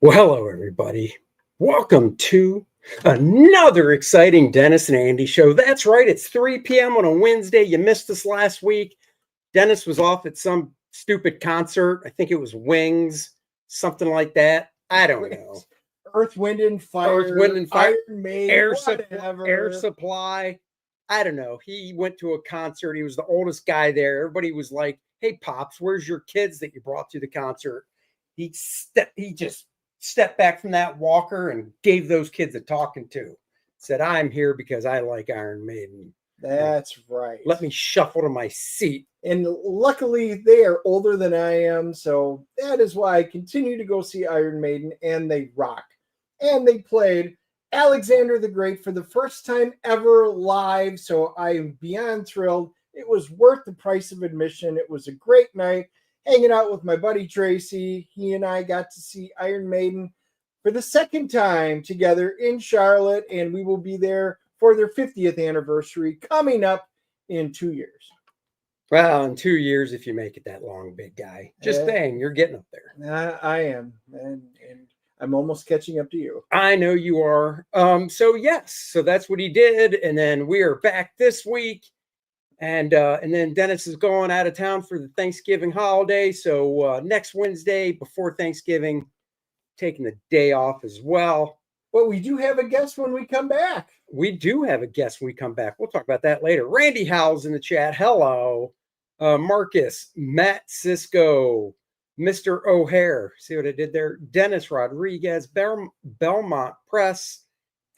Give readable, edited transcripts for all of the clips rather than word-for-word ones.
Well, hello, everybody. Welcome to another exciting Dennis and Andy show. That's right, it's 3 p.m. on a Wednesday. You missed us last week. Dennis was off at some stupid concert. I think it was Wings, something like that. I don't know. Earth, Wind, and Fire. Earth, Wind, and Fire. Iron Maiden, Air Supply. I don't know. He went to a concert. He was the oldest guy there. Everybody was like, "Hey, Pops, where's your kids that you brought to the concert?" He just stepped back from that walker and gave those kids a talking to. Said, "I'm here because I like Iron Maiden." That's right. Let me shuffle to my seat. And luckily, they are older than I am, so that is why I continue to go see Iron Maiden, and they rock. And they played Alexander the Great for the first time ever live, so I am beyond thrilled. It was worth the price of admission. It was a great night. Hanging out with my buddy Tracy. He and I got to see Iron Maiden for the second time together in Charlotte, and we will be there for their 50th anniversary coming up in 2 years. Well, in 2 years, if you make it that long, big guy. Just saying, you're getting up there. I am, and I'm almost catching up to you. I know you are. So that's what he did, and then we are back this week. And then Dennis is going out of town for the Thanksgiving holiday. So next Wednesday before Thanksgiving, taking the day off as well. But we do have a guest when we come back. We do have a guest when we come back. We'll talk about that later. Randy Howell's in the chat. Hello. Marcus, Matt Cisco, Mr. O'Hare. See what I did there? Dennis Rodriguez, Belmont Press,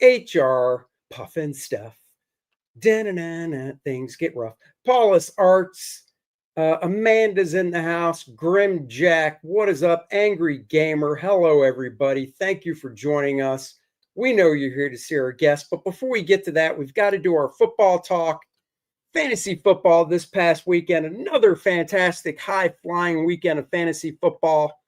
HR, Puffin Stuff. Things get rough. Paulus Arts, Amanda's in the house. Grim Jack, what is up? Angry Gamer, hello everybody. Thank you for joining us. We know you're here to see our guests, but before we get to that, we've got to do our football talk. Fantasy football this past weekend, another fantastic high-flying weekend of fantasy football.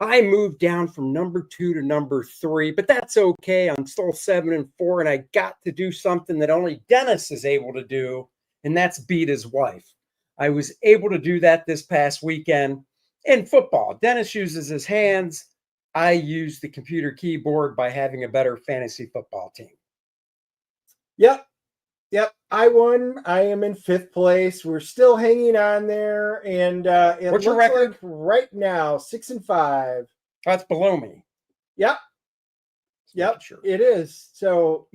I moved down from number 2 to number 3, but that's okay. I'm still 7-4, and I got to do something that only Dennis is able to do, and that's beat his wife. I was able to do that this past weekend in football. Dennis uses his hands. I use the computer keyboard by having a better fantasy football team. Yep. I won. I am in 5th place. We're still hanging on there. And what's your record? Like right now, 6-5. That's below me. Yep. Sure. It is. So,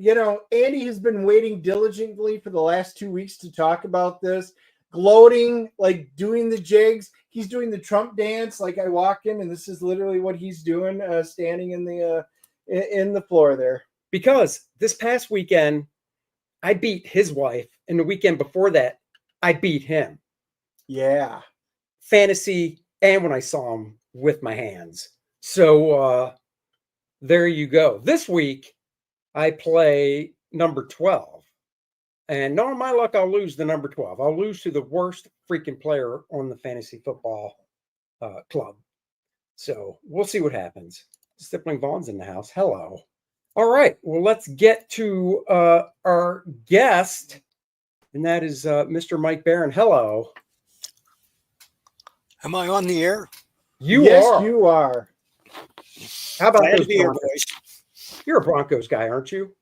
Andy has been waiting diligently for the last 2 weeks to talk about this, gloating, like doing the jigs. He's doing the Trump dance. Like I walk in, and this is literally what he's doing, standing in the floor there. Because this past weekend, I beat his wife, and the weekend before that, I beat him. Yeah. Fantasy, and when I saw him with my hands. So there you go. This week, I play number 12. And knowing my luck, I'll lose the number 12. I'll lose to the worst freaking player on the fantasy football club. So we'll see what happens. Stippling Vaughn's in the house. Hello. All right, well, let's get to our guest, and that is Mr. Mike Barron. Hello. Am I on the air? Yes, you are. How about those Broncos? You're a Broncos guy, aren't you?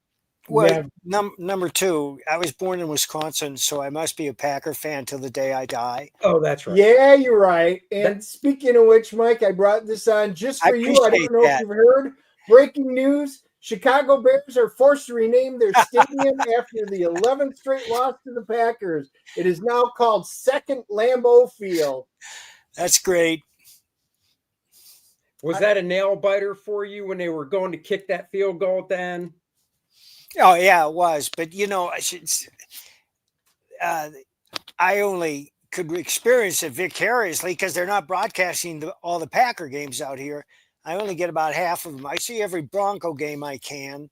Well, number 2, I was born in Wisconsin, so I must be a Packer fan till the day I die. Oh, that's right. Yeah, you're right. And speaking of which, Mike, I brought this on just for you. I don't know if you've heard. Breaking news. Chicago Bears are forced to rename their stadium after the 11th straight loss to the Packers. It is now called Second Lambeau Field. That's great. Was that a nail biter for you when they were going to kick that field goal at the end? Oh, yeah, it was. But, I only could experience it vicariously because they're not broadcasting all the Packer games out here. I only get about half of them. I see every Bronco game I can,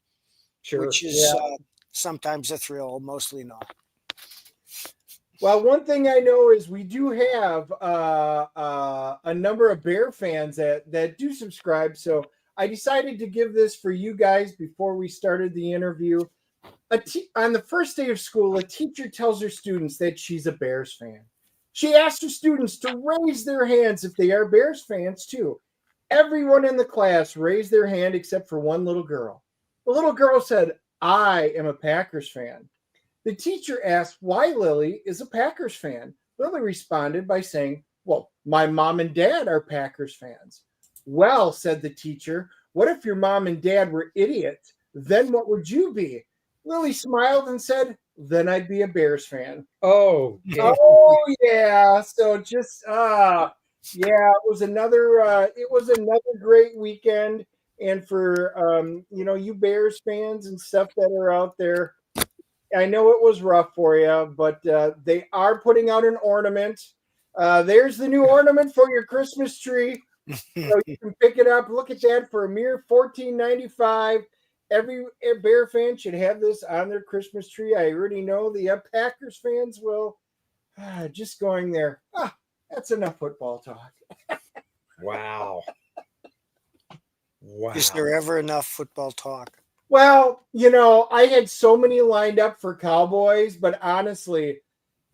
which is sometimes a thrill, mostly not. Well, one thing I know is we do have a number of Bear fans that do subscribe. So I decided to give this for you guys before we started the interview. On the first day of school, a teacher tells her students that she's a Bears fan. She asks her students to raise their hands if they are Bears fans too. Everyone in the class raised their hand except for one little girl. The little girl said, I am a Packers fan. The teacher asked why Lily is a Packers fan. Lily responded by saying, well, my mom and dad are Packers fans. Well, said the teacher, what if your mom and dad were idiots? Then what would you be? Lily smiled and said, then I'd be a Bears fan. Oh, Oh yeah. So just yeah, it was another great weekend. And for you Bears fans and stuff that are out there, I know it was rough for you, but they are putting out an ornament. There's the new ornament for your Christmas tree. So you can pick it up. Look at that for a mere $14.95. Every Bear fan should have this on their Christmas tree. I already know the Packers fans will. Just going there. That's enough football talk. wow. Wow. Is there ever enough football talk? Well, I had so many lined up for Cowboys, but honestly,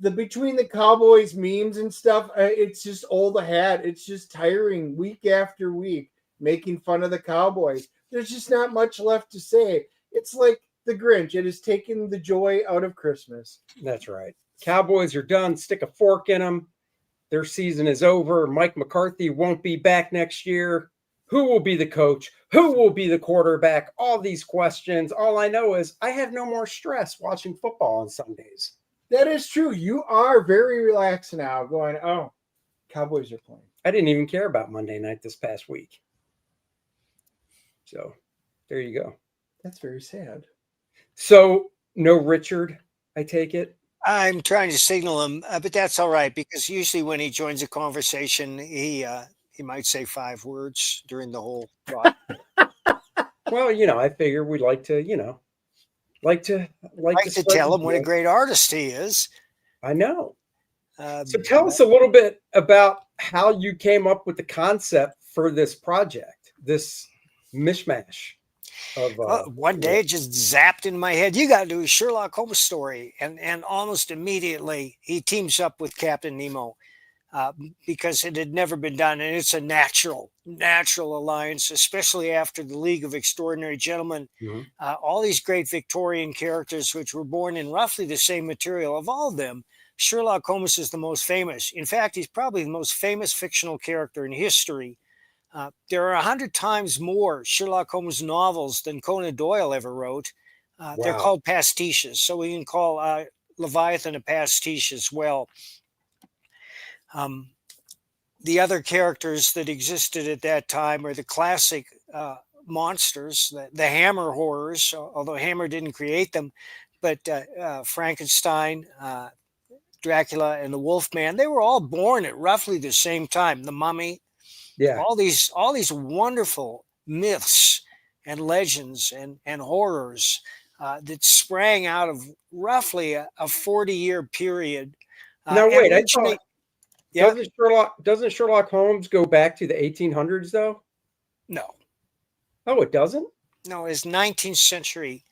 between the Cowboys memes and stuff, it's just old hat. It's just tiring week after week making fun of the Cowboys. There's just not much left to say. It's like the Grinch. It has taken the joy out of Christmas. That's right. Cowboys are done. Stick a fork in them. Their season is over. Mike McCarthy won't be back next year. Who will be the coach? Who will be the quarterback? All these questions. All I know is I have no more stress watching football on Sundays. That is true. You are very relaxed now going, oh, Cowboys are playing. I didn't even care about Monday night this past week. So there you go. That's very sad. So no Richard, I take it? I'm trying to signal him, but that's all right because usually when he joins a conversation, he might say 5 words during the whole thought. Well, I figure we'd like to tell him what a great artist he is. I know. So tell us a little bit about how you came up with the concept for this project, this mishmash of one day it just zapped in my head. You got to do a Sherlock Holmes story, and almost immediately he teams up with Captain Nemo. Because it had never been done, and it's a natural alliance, especially after the League of Extraordinary Gentlemen. Mm-hmm. All these great Victorian characters, which were born in roughly the same material, of all of them, Sherlock Holmes is the most famous. In fact, he's probably the most famous fictional character in history. There are 100 times more Sherlock Holmes novels than Conan Doyle ever wrote. Wow. They're called pastiches, so we can call Leviathan a pastiche as well. The other characters that existed at that time are the classic monsters, the Hammer horrors, although Hammer didn't create them, but Frankenstein, Dracula, and the Wolfman, they were all born at roughly the same time. The Mummy, all these wonderful myths and legends and horrors that sprang out of roughly a 40-year period. Now, wait, I thought... Yeah. Doesn't Sherlock Holmes go back to the 1800s though? No. Oh, it doesn't? No, it's 19th century.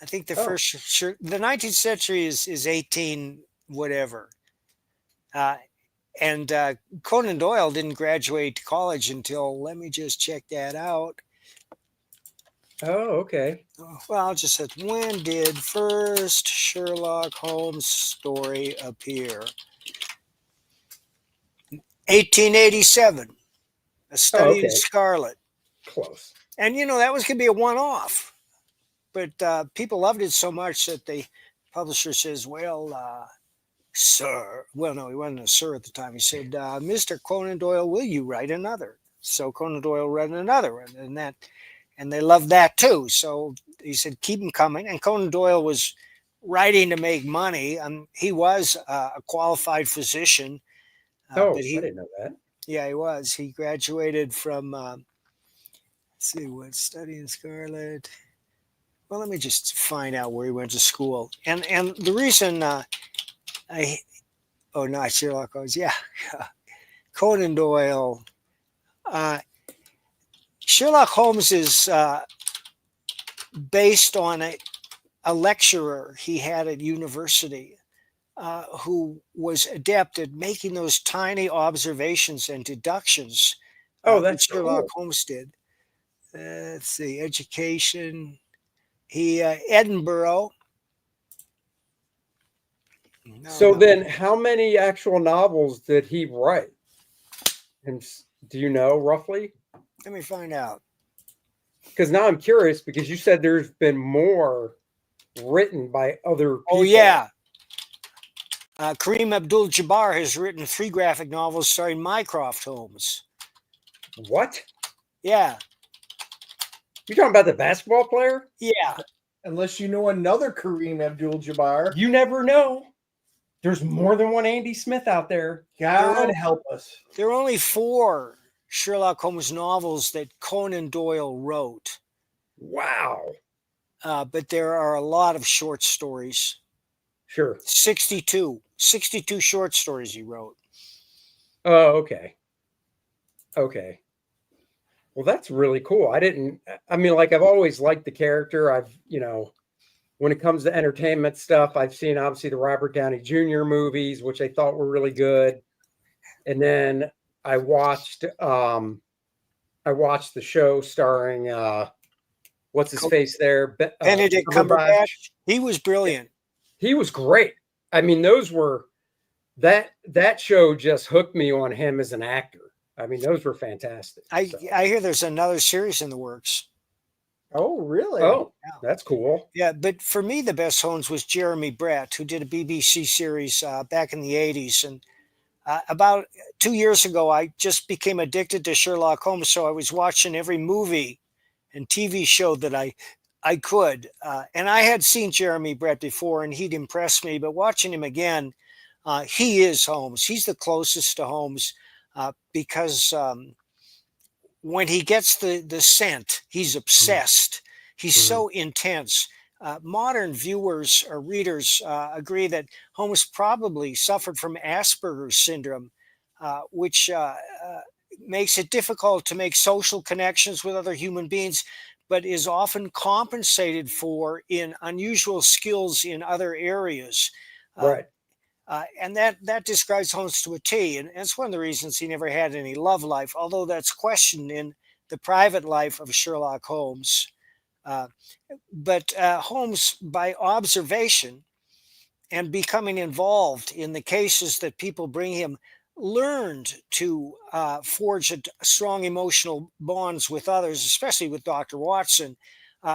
I think the 19th century is 18 whatever. And Conan Doyle didn't graduate college until, let me just check that out. Oh, okay. Well, I'll just say, when did first Sherlock Holmes story appear? 1887, A Study in Scarlet. Close. And, that was going to be a one-off. But people loved it so much that the publisher says, well, sir. Well, no, he wasn't a sir at the time. He said, Mr. Conan Doyle, will you write another? So Conan Doyle wrote another one. And they loved that, too. So he said, keep them coming. And Conan Doyle was writing to make money. He was a qualified physician. I didn't know that. Yeah, he was. He graduated from, let's see, what, Study in Scarlet. Well, let me just find out where he went to school. And the reason not Sherlock Holmes. Yeah, Conan Doyle. Sherlock Holmes is based on a lecturer he had at university. Who was adept at making those tiny observations and deductions Oh, that that's Sherlock cool. Holmes did. Let's see, education. He Edinburgh. So No. then, how many actual novels did he write? And do you know roughly? Let me find out. Because now I'm curious because you said there's been more written by other Oh people. yeah. Kareem Abdul-Jabbar has written 3 graphic novels starring Mycroft Holmes. What? Yeah. You talking about the basketball player? Yeah. Unless you know another Kareem Abdul-Jabbar. You never know. There's more than one Andy Smith out there. God help us. There are only 4 Sherlock Holmes novels that Conan Doyle wrote. Wow. But there are a lot of short stories. Sure. 62 short stories he wrote. Oh, okay. Okay. Well, that's really cool. I mean, like, I've always liked the character. When it comes to entertainment stuff, I've seen obviously the Robert Downey Jr. movies, which I thought were really good. And then I watched the show starring what's his face there? Benedict Cumberbatch. He was brilliant. He was great. I mean, that show just hooked me on him as an actor. I mean, those were fantastic. I hear there's another series in the works. Oh, really? Oh, that's cool. Yeah, but for me, the best Holmes was Jeremy Brett, who did a BBC series back in the 80s. And about 2 years ago, I just became addicted to Sherlock Holmes. So I was watching every movie and TV show that I could. And I had seen Jeremy Brett before, and he'd impressed me. But watching him again, he is Holmes. He's the closest to Holmes because when he gets the scent, he's obsessed. He's so intense. Modern viewers or readers agree that Holmes probably suffered from Asperger's syndrome, which makes it difficult to make social connections with other human beings, but is often compensated for in unusual skills in other areas. Right. And that describes Holmes to a T. And it's one of the reasons he never had any love life, although that's questioned in the private life of Sherlock Holmes. But Holmes, by observation and becoming involved in the cases that people bring him, learned to forge strong emotional bonds with others, especially with Dr. Watson.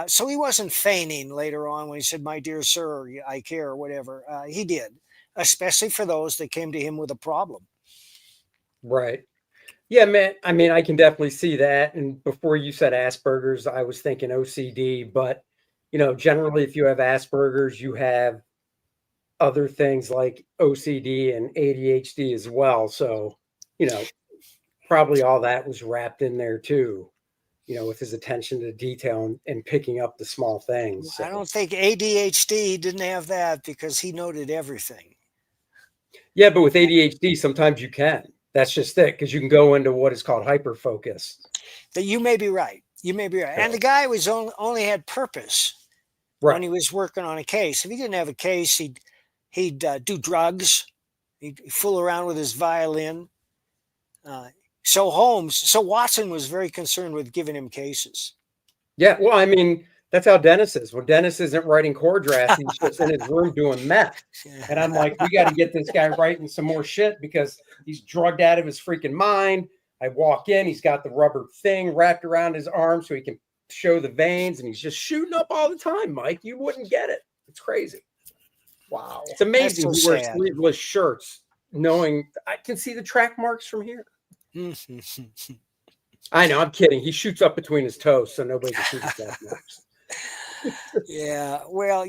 So he wasn't feigning later on when he said, "My dear sir, I care," or whatever. He did, especially for those that came to him with a problem. Right. Yeah, man. I mean, I can definitely see that. And before you said Asperger's, I was thinking OCD. But, generally, if you have Asperger's, you have other things like OCD and ADHD as well. So, probably all that was wrapped in there too, with his attention to detail and picking up the small things. I don't think ADHD didn't have that because he noted everything. Yeah, but with ADHD, sometimes you can. That's just it, because you can go into what is called hyperfocus. That you may be right. You may be right. Yeah. And the guy was only had purpose when he was working on a case. If he didn't have a case, he'd do drugs. He'd fool around with his violin. So Watson was very concerned with giving him cases. Yeah, well, I mean, that's how Dennis is. When Dennis isn't writing Kor-Drath, he's just in his room doing meth. And I'm like, we got to get this guy writing some more shit because he's drugged out of his freaking mind. I walk in, he's got the rubber thing wrapped around his arm so he can show the veins, and he's just shooting up all the time, Mike. You wouldn't get it. It's crazy. Wow. It's amazing he wears sleeveless shirts, knowing I can see the track marks from here. I know, I'm kidding. He shoots up between his toes so nobody can see the track marks. Yeah, well,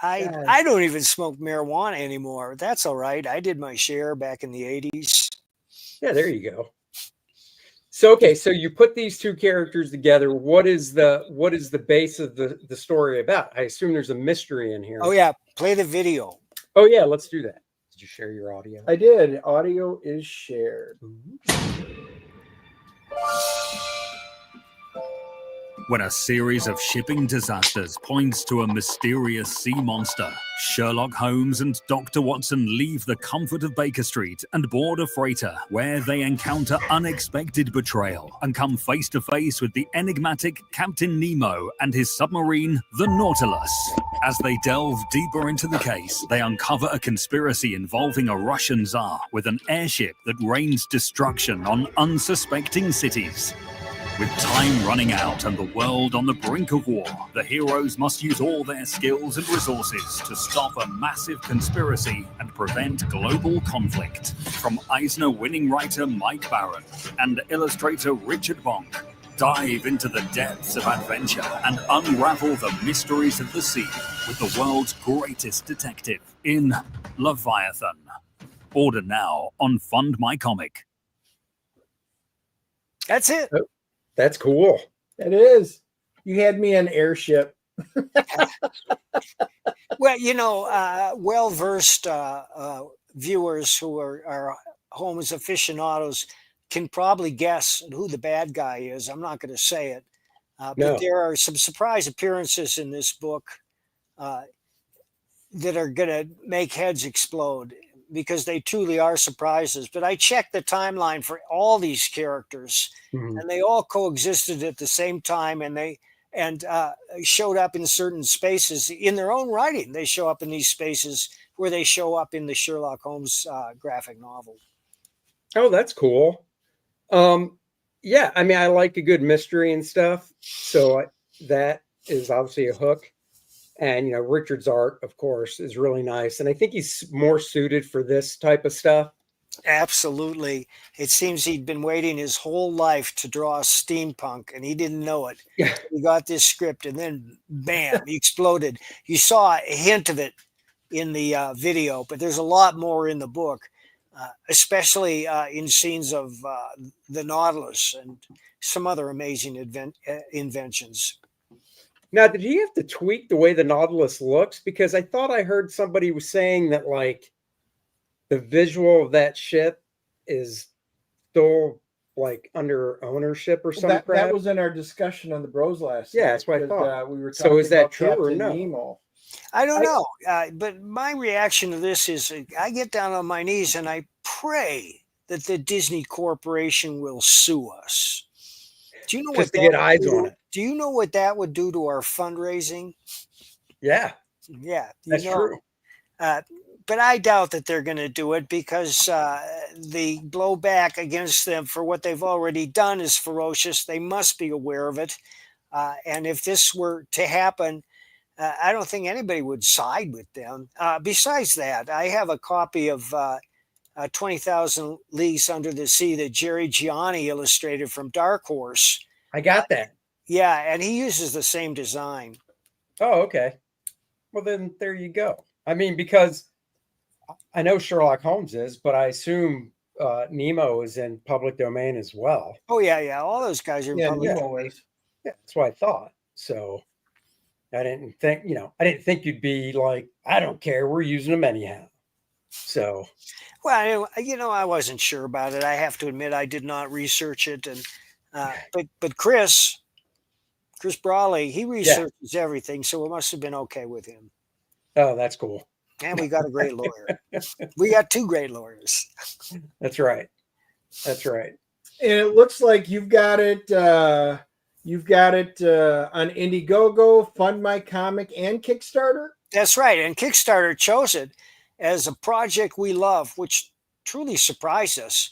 I don't even smoke marijuana anymore. That's all right. I did my share back in the 80s. Yeah, there you go. So okay, so you put these two characters together. What is the base of the story about? I assume there's a mystery in here. Oh yeah, play the video. Oh yeah, let's do that. Did you share your audio? I did. Audio is shared. When a series of shipping disasters points to a mysterious sea monster, Sherlock Holmes and Dr. Watson leave the comfort of Baker Street and board a freighter where they encounter unexpected betrayal and come face to face with the enigmatic Captain Nemo and his submarine, the Nautilus. As they delve deeper into the case, they uncover a conspiracy involving a Russian Tsar with an airship that rains destruction on unsuspecting cities. With time running out and the world on the brink of war, the heroes must use all their skills and resources to stop a massive conspiracy and prevent global conflict. From Eisner-winning writer Mike Barron and illustrator Richard Bonk, dive into the depths of adventure and unravel the mysteries of the sea with the world's greatest detective in Leviathan. Order now on Fund My Comic. That's it. That's cool. It is. You had me an airship. Well, well-versed viewers who are Holmes aficionados can probably guess who the bad guy is. I'm not going to say it. But No. there are some surprise appearances in this book that are going to make heads explode because they truly are surprises. But I checked the timeline for all these characters, and they all coexisted at the same time, and they showed up in certain spaces in their own writing. They show up in these spaces where they show up in the Sherlock Holmes graphic novel. Oh, that's cool. Yeah, I mean, I like a good mystery and stuff. So that is obviously a hook. And, Richard's art, of course, is really nice. And I think he's more suited for this type of stuff. Absolutely. It seems he'd been waiting his whole life to draw steampunk, and he didn't know it. Yeah. He got this script, and then, bam, he exploded. You saw a hint of it in the video, but there's a lot more in the book, especially in scenes of the Nautilus and some other amazing inventions. Now, did he have to tweak the way the Nautilus looks? Because I thought I heard somebody was saying that, like, the visual of that ship is still, like, under ownership or something. That was in our discussion on the Bros last night. Yeah, that's what I thought. We were talking So is that about true or Captain no? Nemo. I don't know, but my reaction to this is I get down on my knees and I pray that the Disney Corporation will sue us. Do you know Just what to get eyes on it. Do you know what that would do to our fundraising? Yeah, Yeah, that's true. But I doubt that they're going to do it because the blowback against them for what they've already done is ferocious. They must be aware of it. And if this were to happen, I don't think anybody would side with them. Besides that, I have a copy of 20,000 Leagues Under the Sea that Jerry Gianni illustrated from Dark Horse. I got that. Yeah, and he uses the same design. Oh, okay. Well, then there you go. I mean, because I know Sherlock Holmes is, but I assume Nemo is in public domain as well. Oh, yeah. All those guys are in public Nemo domain. is. Yeah, that's what I thought. So I didn't think you'd be like, I don't care. We're using them anyhow. So. Well, I wasn't sure about it. I have to admit, I did not research it. And but Chris Brawley, he researches everything, so it must have been okay with him. Oh, that's cool. And we got a great lawyer. We got two great lawyers. That's right. That's right. And it looks like you've got it on Indiegogo, Fund My Comic, and Kickstarter. That's right. And Kickstarter chose it as a project we love, which truly surprised us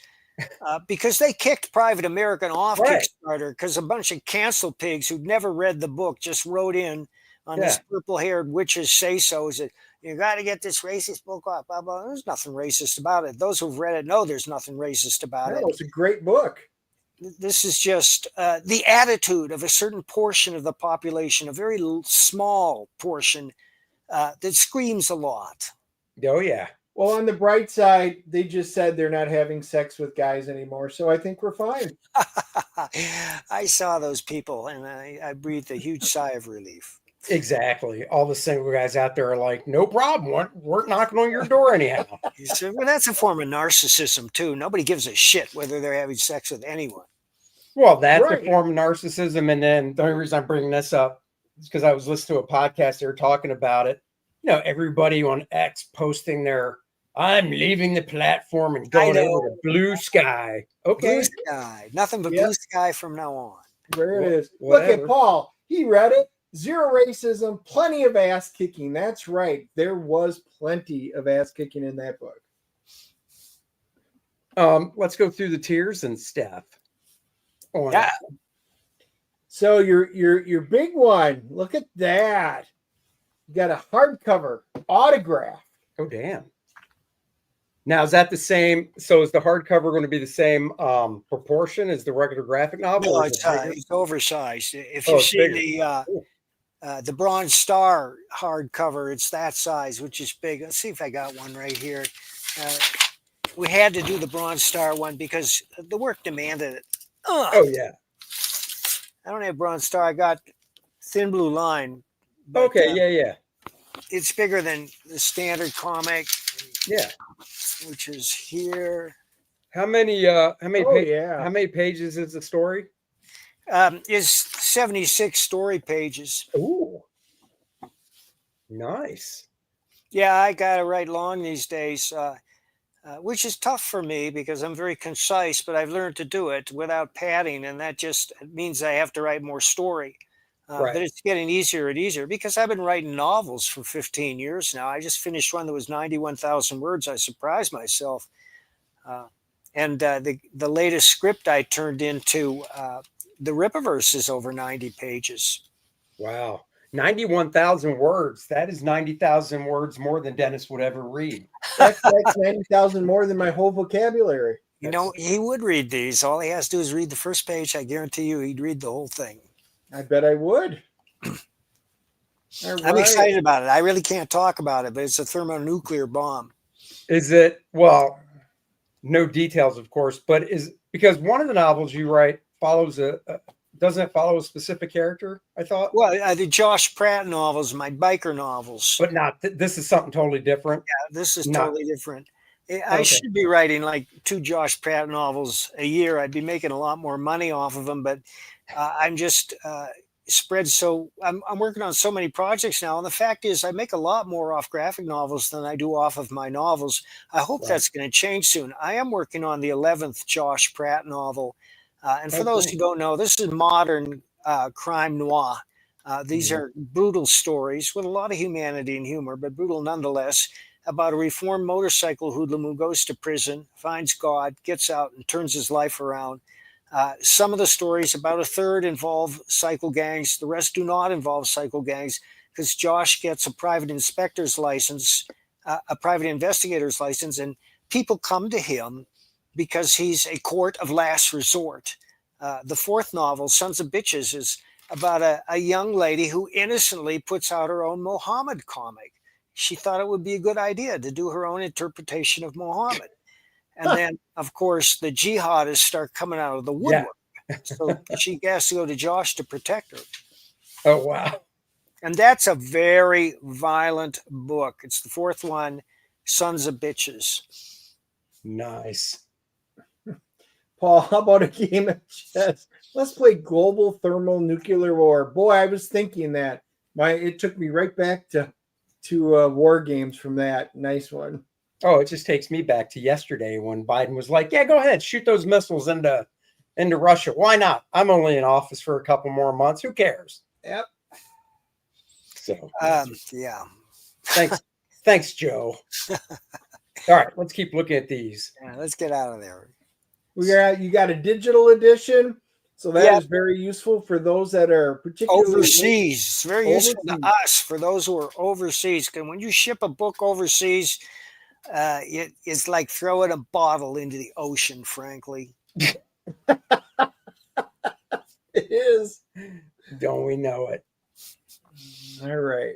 because they kicked Private American off Kickstarter because a bunch of cancel pigs who'd never read the book just wrote in on this purple-haired witch's say-sos that you got to get this racist book off. Blah, blah. There's nothing racist about it. Those who've read it know there's nothing racist about it. It's a great book. This is just the attitude of a certain portion of the population, a very small portion that screams a lot. Oh, yeah. Well, on the bright side, they just said they're not having sex with guys anymore, so I think we're fine. I saw those people, and I breathed a huge sigh of relief. Exactly. All the single guys out there are like, no problem. We're knocking on your door anyhow. So, well, that's a form of narcissism, too. Nobody gives a shit whether they're having sex with anyone. Well, that's a Right. form of narcissism. And then the only reason I'm bringing this up is because I was listening to a podcast. They were talking about it. Everybody on X posting their, I'm leaving the platform and I going know. over to blue sky. Okay. Blue sky. Nothing but Yep. blue sky from now on. There it is. Whatever. Look at Paul. He read it. Zero racism, plenty of ass kicking. That's right. There was plenty of ass kicking in that book. Let's go through the tiers and stuff. Yeah. So your big one. Look at that. You got a hardcover autograph. Oh, damn. Now, is that the same? So is the hardcover going to be the same proportion as the regular graphic novel? No, or is it bigger? it's oversized. If Oh, you it's see bigger. the Bronze Star hardcover, it's that size, which is big. Let's see if I got one right here. We had to do the Bronze Star one because the work demanded it. Oh, yeah. I don't have Bronze Star. I got Thin Blue Line. but, Okay. Yeah. It's bigger than the standard comic, Yeah. which is here. How many Oh, how many pages is the story? Is 76 story pages. Ooh. Nice. Yeah, I got to write long these days, which is tough for me because I'm very concise, but I've learned to do it without padding, and that just means I have to write more story. Right. But it's getting easier and easier because I've been writing novels for 15 years now. I just finished one that was 91,000 words. I surprised myself. And the latest script I turned into the Rippaverse is over 90 pages. Wow. 91,000 words. That is 90,000 words more than Dennis would ever read. That's 90,000 more than my whole vocabulary. You know, he would read these. All he has to do is read the first page. I guarantee you he'd read the whole thing. I bet I would. I'm excited about it. I really can't talk about it, but it's a thermonuclear bomb. Is it, well, no details, of course, but is because one of the novels you write follows doesn't it follow a specific character? I thought. Well, the Josh Pratt novels, my biker novels. But not, this is something totally different. Yeah, this is totally different. I should be writing like 2 Josh Pratt novels a year. I'd be making a lot more money off of them, but I'm just spread so I'm working on so many projects now, and the fact is I make a lot more off graphic novels than I do off of my novels. I hope that's going to change soon. I am working on the 11th Josh Pratt novel, and for those who don't know, this is modern crime noir. These are brutal stories with a lot of humanity and humor, but brutal nonetheless, about a reformed motorcycle hoodlum who goes to prison, finds God, gets out, and turns his life around. Some of the stories, about a third, involve cycle gangs. The rest do not involve cycle gangs because Josh gets a private inspector's license, a private investigator's license, and people come to him because he's a court of last resort. The 4th novel, Sons of Bitches, is about a young lady who innocently puts out her own Mohammed comic. She thought it would be a good idea to do her own interpretation of Mohammed. And then, of course, the jihadists start coming out of the woodwork. Yeah. So she has to go to Josh to protect her. Oh, wow. And that's a very violent book. It's the 4th one, Sons of Bitches. Nice. Paul, how about a game of chess? Let's play Global Thermonuclear War. Boy, I was thinking that. It took me right back to war games from that. Nice one. Oh, it just takes me back to yesterday when Biden was like, yeah, go ahead, shoot those missiles into Russia. Why not? I'm only in office for a couple more months. Who cares? Yep. So, yeah. Thanks, Joe. All right, let's keep looking at these. Yeah, let's get out of there. You got a digital edition. So that is very useful for those that are particularly overseas. It's very useful to us for those who are overseas. Because when you ship a book overseas, it's like throwing a bottle into the ocean, frankly. It is. Don't we know it? All right.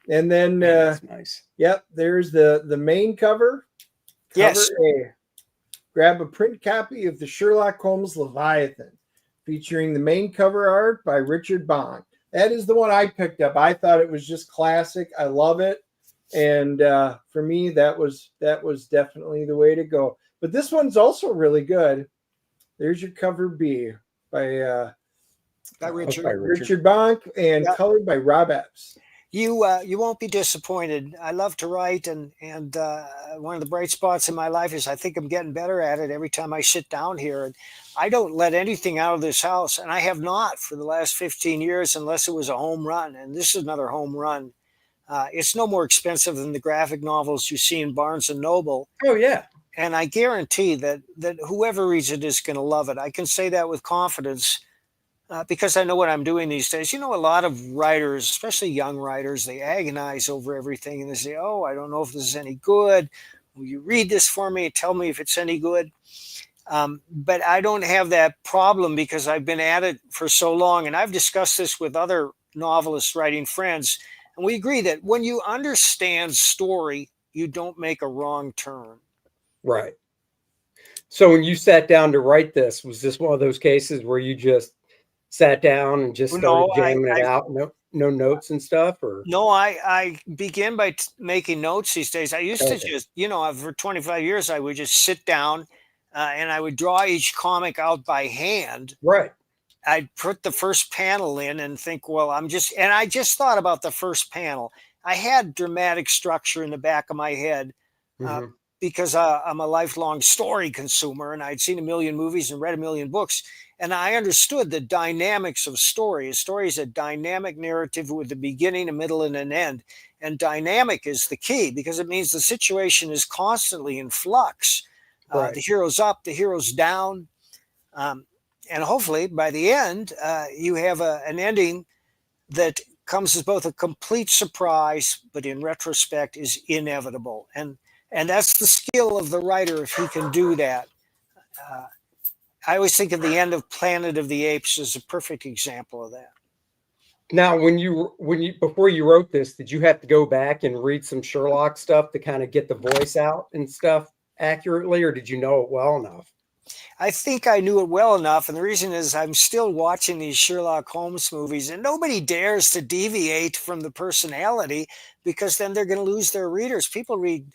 And then that's nice. Yep, there's the main cover. Yes. Grab a print copy of the Sherlock Holmes Leviathan, featuring the main cover art by Richard Bonk. That is the one I picked up. I thought it was just classic. I love it. And for me, that was definitely the way to go. But this one's also really good. There's your cover B by Richard. by Richard Bonk and Yeah. colored by Rob Epps. You won't be disappointed. I love to write, and one of the bright spots in my life is I think I'm getting better at it every time I sit down here. And I don't let anything out of this house, and I have not for the last 15 years, unless it was a home run. And this is another home run. It's no more expensive than the graphic novels you see in Barnes and Noble. Oh yeah. And I guarantee that whoever reads it is going to love it. I can say that with confidence. Because I know what I'm doing these days. You know, a lot of writers, especially young writers, they agonize over everything and they say, oh, I don't know if this is any good. Will you read this for me and tell me if it's any good? But I don't have that problem because I've been at it for so long. And I've discussed this with other novelists writing friends. And we agree that when you understand story, you don't make a wrong turn. Right. So when you sat down to write this, was this one of those cases where you just sat down and just started jamming it out? No notes and stuff? Or no, I begin by making notes these days. I used to just, for 25 years, I would just sit down and I would draw each comic out by hand. Right. I'd put the first panel in and think, well, I just thought about the first panel. I had dramatic structure in the back of my head because I'm a lifelong story consumer and I'd seen a million movies and read a million books. And I understood the dynamics of story. A story is a dynamic narrative with a beginning, a middle, and an end. And dynamic is the key because it means the situation is constantly in flux. Right. The hero's up, the hero's down. And hopefully by the end, you have an ending that comes as both a complete surprise, but in retrospect is inevitable. And that's the skill of the writer if he can do that. I always think of the end of Planet of the Apes as a perfect example of that. Now, before you wrote this, did you have to go back and read some Sherlock stuff to kind of get the voice out and stuff accurately, or did you know it well enough? I think I knew it well enough. And the reason is I'm still watching these Sherlock Holmes movies and nobody dares to deviate from the personality because then they're going to lose their readers. People read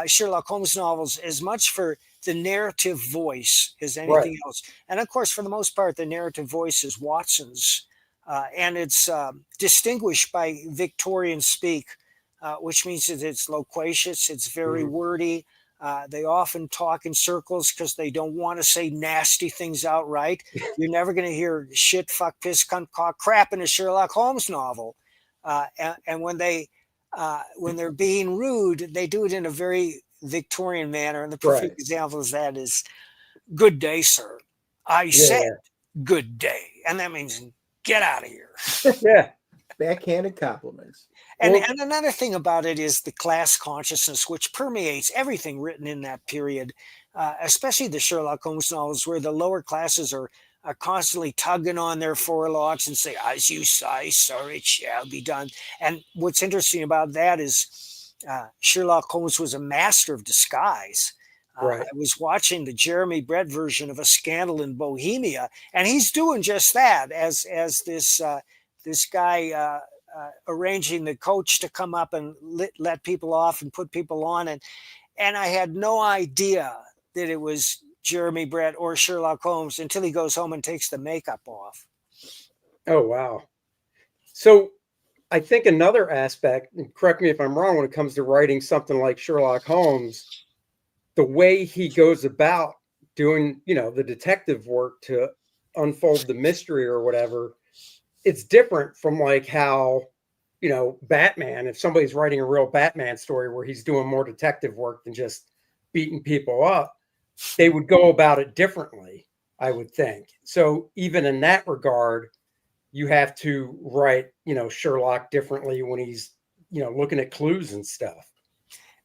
Sherlock Holmes novels as much for the narrative voice as anything else. And of course, for the most part, the narrative voice is Watson's. And it's distinguished by Victorian speak, which means that it's loquacious, it's very wordy. They often talk in circles because they don't want to say nasty things outright. You're never going to hear shit, fuck, piss, cunt, cock, crap in a Sherlock Holmes novel. And when they're being rude, they do it in a very Victorian manner. And the perfect example of that is, good day, sir. I said good day. And that means get out of here. Yeah. Backhanded compliments. And another thing about it is the class consciousness, which permeates everything written in that period, especially the Sherlock Holmes novels, where the lower classes are constantly tugging on their forelocks and say, as you say, sir, it shall be done. And what's interesting about that is Sherlock Holmes was a master of disguise. I was watching the Jeremy Brett version of A Scandal in Bohemia, and he's doing just that as this guy arranging the coach to come up and let people off and put people on. And I had no idea that it was Jeremy Brett or Sherlock Holmes until he goes home and takes the makeup off. Oh, wow. So I think another aspect, and correct me if I'm wrong, when it comes to writing something like Sherlock Holmes, the way he goes about doing, the detective work to unfold the mystery or whatever, it's different from like how, Batman, if somebody's writing a real Batman story where he's doing more detective work than just beating people up, they would go about it differently, I would think. So even in that regard, you have to write, Sherlock differently when he's, looking at clues and stuff.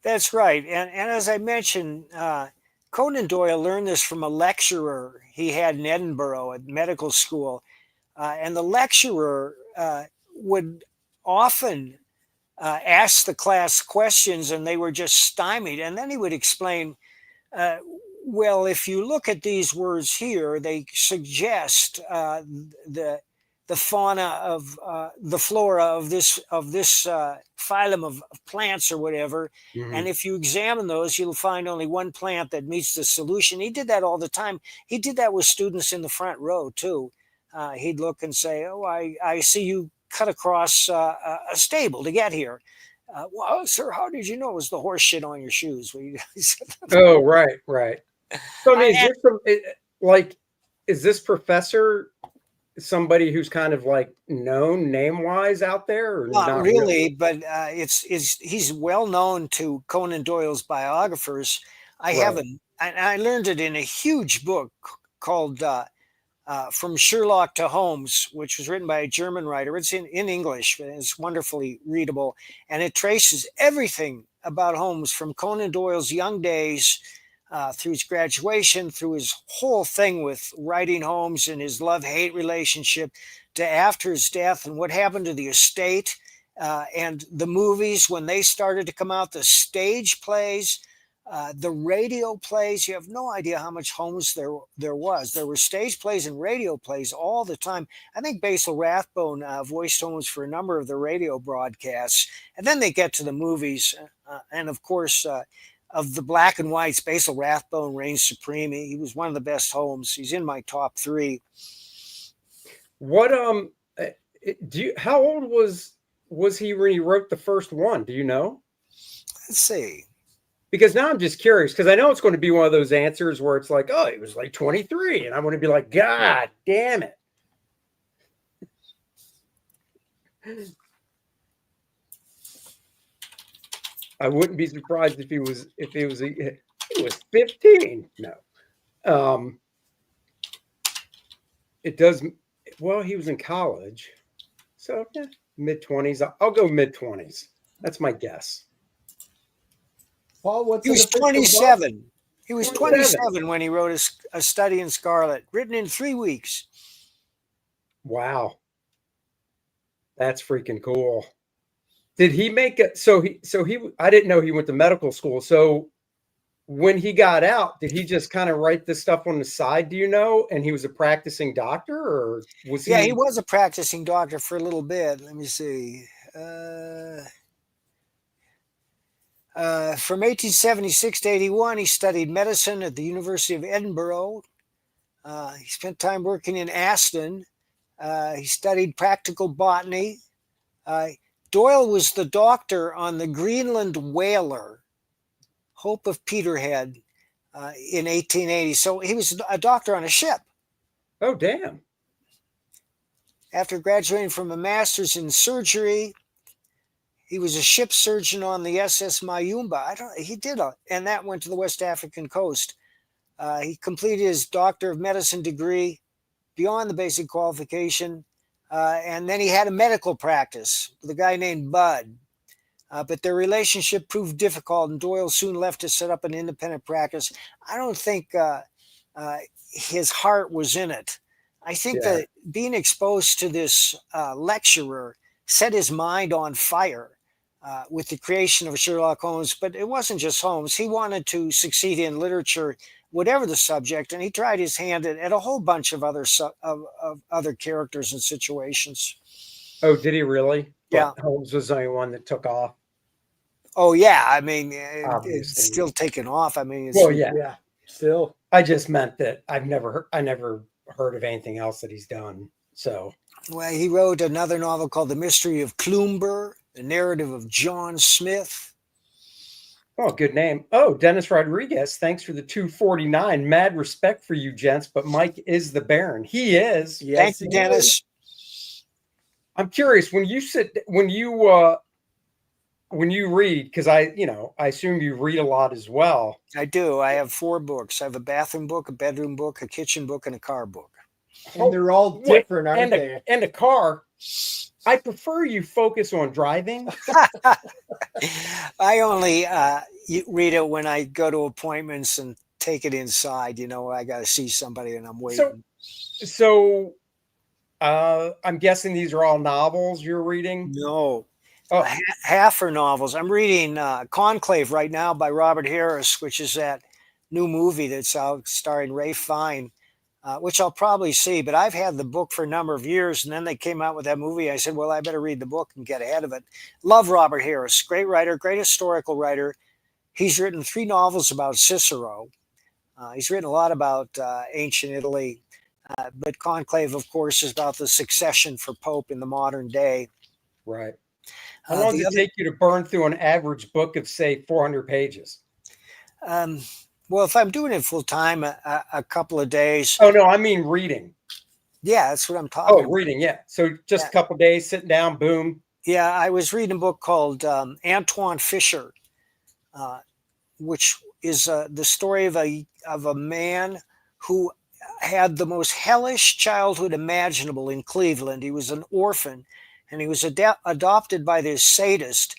That's right. And as I mentioned, Conan Doyle learned this from a lecturer he had in Edinburgh at medical school. And the lecturer would often ask the class questions and they were just stymied. And then he would explain, well, if you look at these words here, they suggest the the fauna of the flora of this phylum of plants or whatever. Mhm. And if you examine those, you'll find only one plant that meets the solution. He did that all the time. He did that with students in the front row too. He'd look and say, "Oh, I see you cut across a stable to get here." Well, sir, how did you know it was the horse shit on your shoes? Well, Oh, right, right. So I mean, and like, is this professor somebody who's kind of like known name wise out there, or not not really, but it's he's well known to Conan Doyle's biographers. I Right. haven't, and I learned it in a huge book called From Sherlock to Holmes, which was written by a German writer. It's in English, but it's wonderfully readable, and it traces everything about Holmes from Conan Doyle's young days. Through his graduation, through his whole thing with writing Holmes and his love-hate relationship, to after his death and what happened to the estate, and the movies when they started to come out, the stage plays, the radio plays. You have no idea how much Holmes there was. There were stage plays and radio plays all the time. I think Basil Rathbone voiced Holmes for a number of the radio broadcasts, and then they get to the movies, and of course. Of the black and whites, Basil Rathbone reigns supreme. He was one of the best Holmes. He's in my top 3. What how old was he when he wrote the first one? Do you know? Let's see. Because now I'm just curious, because I know it's going to be one of those answers where it's like, oh, he was like 23, and I'm going to be like, God damn it. I wouldn't be surprised if he was 15. No. It does well, he was in college. So yeah, mid-20s. I'll go mid-20s. That's my guess. Paul, what's He was an official 27. He was 27. 27 when he wrote a Study in Scarlet, written in 3 weeks. Wow. That's freaking cool. Did he make it so he I didn't know he went to medical school. So when he got out, did he just kind of write this stuff on the side, do you know? And he was a practicing doctor, or was Yeah, he was a practicing doctor for a little bit. Let me see. From 1876 to 81, he studied medicine at the University of Edinburgh. He spent time working in Aston. He studied practical botany. Doyle was the doctor on the Greenland whaler, Hope of Peterhead, in 1880. So he was a doctor on a ship. Oh, damn. After graduating from a master's in surgery, he was a ship surgeon on the SS Mayumba. And that went to the West African coast. He completed his Doctor of Medicine degree beyond the basic qualification. And then he had a medical practice with a guy named Bud. But their relationship proved difficult, and Doyle soon left to set up an independent practice. I don't think his heart was in it. I think that being exposed to this lecturer set his mind on fire with the creation of Sherlock Holmes. But it wasn't just Holmes. He wanted to succeed in literature, whatever the subject, and he tried his hand at a whole bunch of other characters and situations. Oh, did he really? Yeah. But Holmes was the only one that took off. Oh yeah, I mean, Obviously. it's still taken off. I mean, Yeah, still. I just meant that I never heard of anything else that he's done. So, well, he wrote another novel called The Mystery of Cloomber, the narrative of John Smith. oh, good name. Oh, Dennis Rodriguez, thanks for the 249. Mad respect for you, gents, but Mike is the Baron. He is. Yes, Thank you, Dennis. I'm curious when you read, because I assume you read a lot as well. I do. I have 4 books. I have a bathroom book, a bedroom book, a kitchen book, and a car book. And they're all different, aren't they? And a car. I prefer you focus on driving. I only read it when I go to appointments and take it inside. I got to see somebody and I'm waiting. So I'm guessing these are all novels you're reading? No. Oh. Half are novels. I'm reading Conclave right now by Robert Harris, which is that new movie that's out starring Ray Fine. which I'll probably see. But I've had the book for a number of years, and then they came out with that movie. I said, well, I better read the book and get ahead of it. Love Robert Harris, great writer, great historical writer. He's written 3 novels about Cicero. He's written a lot about ancient Italy. But Conclave, of course, is about the succession for Pope in the modern day. Right. How long does it take you to burn through an average book of, say, 400 pages? Well, if I'm doing it full time, a couple of days. Oh, no, I mean reading. Yeah, that's what I'm talking about. Reading, yeah. So just a couple of days, sitting down, boom. Yeah, I was reading a book called Antoine Fisher, which is the story of a man who had the most hellish childhood imaginable in Cleveland. He was an orphan, and he was adopted by this sadist,